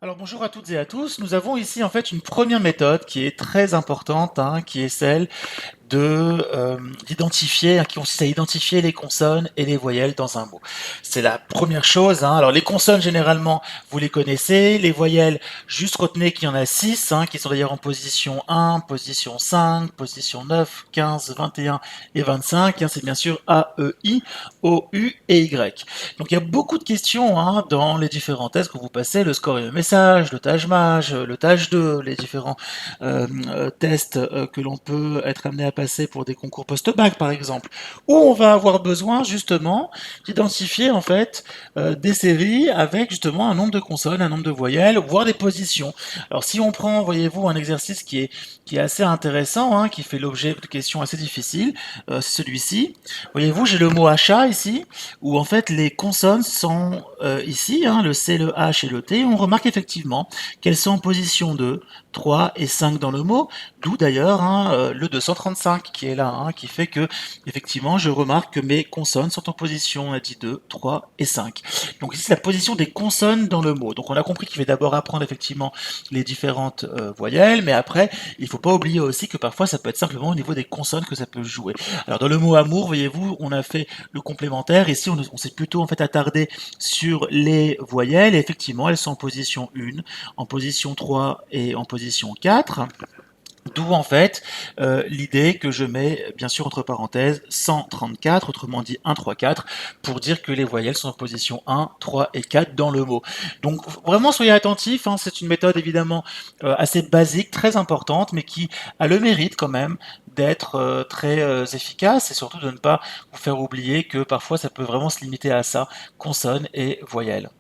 Alors bonjour à toutes et à tous. Nous avons ici en fait une première méthode qui est très importante, qui est celle d'identifier, qui consiste à identifier les consonnes et les voyelles dans un mot. C'est la première chose. Alors les consonnes généralement vous les connaissez, les voyelles juste retenez qu'il y en a 6, qui sont d'ailleurs en position 1, position 5, position 9, 15, 21 et 25. C'est bien sûr A, E, I, O, U et Y. Donc il y a beaucoup de questions dans les différents tests que vous passez, le score et le message, le tâche-mage, le tâche 2, les différents tests que l'on peut être amené à passer pour des concours post-bac par exemple, où on va avoir besoin justement d'identifier en fait des séries avec justement un nombre de consonnes, un nombre de voyelles, voire des positions. Alors si on prend, voyez-vous, un exercice qui est assez intéressant, qui fait l'objet de questions assez difficiles, c'est celui-ci. Voyez-vous, j'ai le mot achat ici, où en fait les consonnes sont ici, le C, le H et le T. On remarque effectivement qu'elles sont en position de 3 et 5 dans le mot, d'où d'ailleurs le 235 qui est là, qui fait que effectivement je remarque que mes consonnes sont en position, on a dit 2, 3 et 5. Donc ici c'est la position des consonnes dans le mot. Donc on a compris qu'il faut d'abord apprendre effectivement les différentes voyelles, mais après il ne faut pas oublier aussi que parfois ça peut être simplement au niveau des consonnes que ça peut jouer. Alors dans le mot amour, voyez-vous, on a fait le complémentaire. Ici on s'est plutôt en fait attardé sur les voyelles, et effectivement elles sont en position 1, en position 3 et en position 4. D'où en fait l'idée que je mets bien sûr entre parenthèses 134, autrement dit 1, 3, 4, pour dire que les voyelles sont en position 1, 3 et 4 dans le mot. Donc vraiment soyez attentifs, c'est une méthode évidemment assez basique, très importante, mais qui a le mérite quand même d'être très efficace et surtout de ne pas vous faire oublier que parfois ça peut vraiment se limiter à ça, consonnes et voyelles.